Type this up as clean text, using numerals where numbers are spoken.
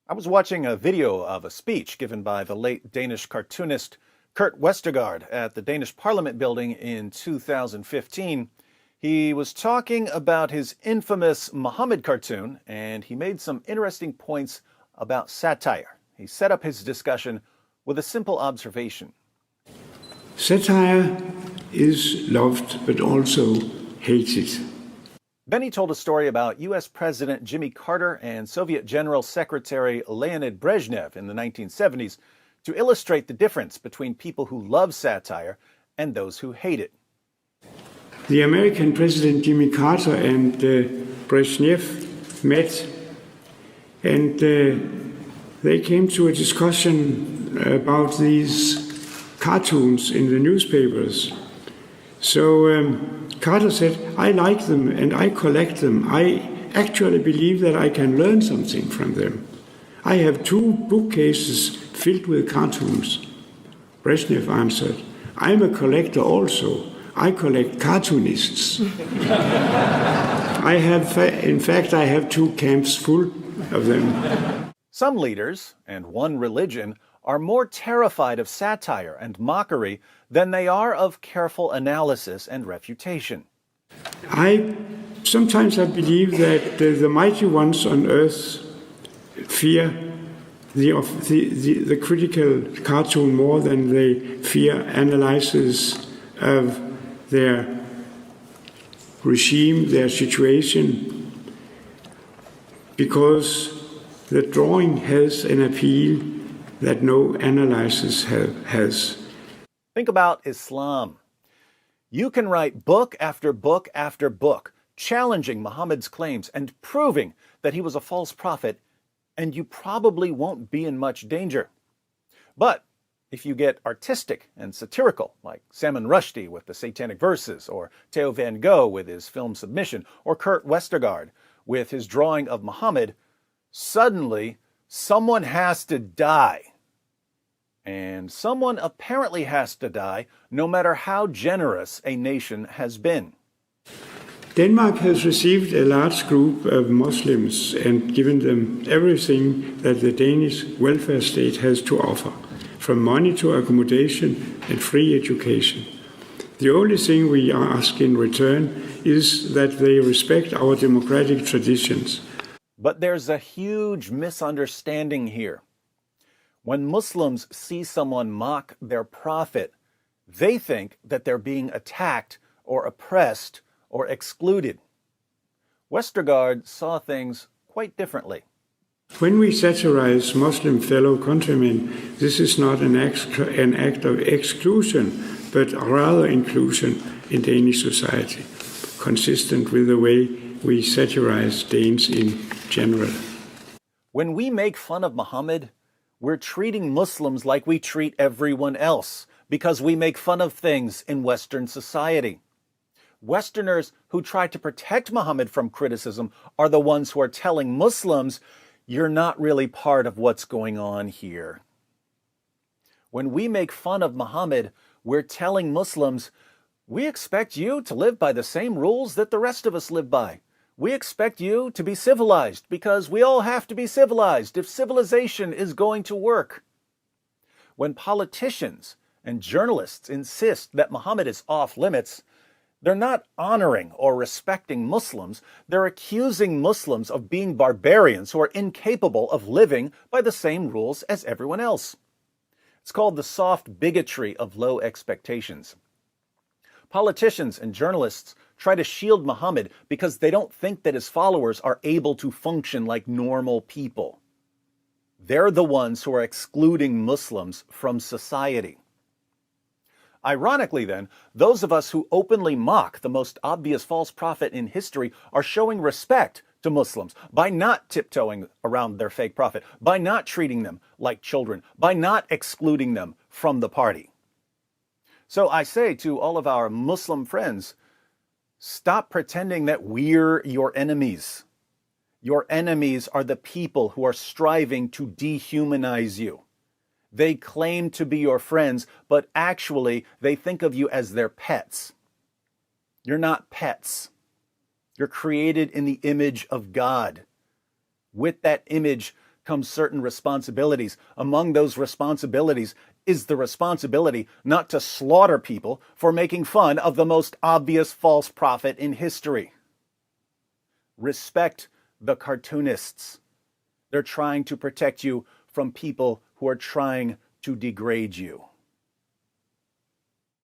I was watching a video of a speech given by the late Danish cartoonist Kurt Westergaard at the Danish Parliament building in 2015. He was talking about his infamous Muhammad cartoon, and he made some interesting points about satire. He set up his discussion with a simple observation. Satire is loved but also hated. Then he told a story about U.S. President Jimmy Carter and Soviet General Secretary Leonid Brezhnev in the 1970s to illustrate the difference between people who love satire and those who hate it. The American President Jimmy Carter and Brezhnev met, and they came to a discussion about these cartoons in the newspapers. So Carter said, I like them and I collect them. I actually believe that I can learn something from them. I have 2 bookcases filled with cartoons. Brezhnev answered, I'm a collector also. I collect cartoonists. In fact, I have 2 camps full of them. Some leaders, and one religion, are more terrified of satire and mockery than they are of careful analysis and refutation. Sometimes I believe that the mighty ones on earth fear the critical cartoon more than they fear analysis of their regime, their situation, because the drawing has an appeal that no analysis has. Think about Islam. You can write book after book after book, challenging Muhammad's claims and proving that he was a false prophet, and you probably won't be in much danger. But if you get artistic and satirical, like Salman Rushdie with the Satanic Verses, or Theo van Gogh with his film Submission, or Kurt Westergaard with his drawing of Muhammad, suddenly someone has to die. And someone apparently has to die, no matter how generous a nation has been. Denmark has received a large group of Muslims and given them everything that the Danish welfare state has to offer, from money to accommodation and free education. The only thing we ask in return is that they respect our democratic traditions. But there's a huge misunderstanding here. When Muslims see someone mock their prophet, they think that they're being attacked or oppressed or excluded. Westergaard saw things quite differently. When we satirize Muslim fellow countrymen, this is not an act of exclusion, but rather inclusion in Danish society, consistent with the way we satirize Danes in general. When we make fun of Muhammad, we're treating Muslims like we treat everyone else because we make fun of things in Western society. Westerners who try to protect Muhammad from criticism are the ones who are telling Muslims, you're not really part of what's going on here. When we make fun of Muhammad, we're telling Muslims, we expect you to live by the same rules that the rest of us live by. We expect you to be civilized because we all have to be civilized if civilization is going to work. When politicians and journalists insist that Muhammad is off limits, they're not honoring or respecting Muslims. They're accusing Muslims of being barbarians who are incapable of living by the same rules as everyone else. It's called the soft bigotry of low expectations. Politicians and journalists try to shield Muhammad because they don't think that his followers are able to function like normal people. They're the ones who are excluding Muslims from society. Ironically, then, those of us who openly mock the most obvious false prophet in history are showing respect to Muslims by not tiptoeing around their fake prophet, by not treating them like children, by not excluding them from the party. So I say to all of our Muslim friends, stop pretending that we're your enemies. Your enemies are the people who are striving to dehumanize you. They claim to be your friends, but actually they think of you as their pets. You're not pets. You're created in the image of God. With that image come certain responsibilities. Among those responsibilities is the responsibility not to slaughter people for making fun of the most obvious false prophet in history. Respect the cartoonists. They're trying to protect you from people who are trying to degrade you.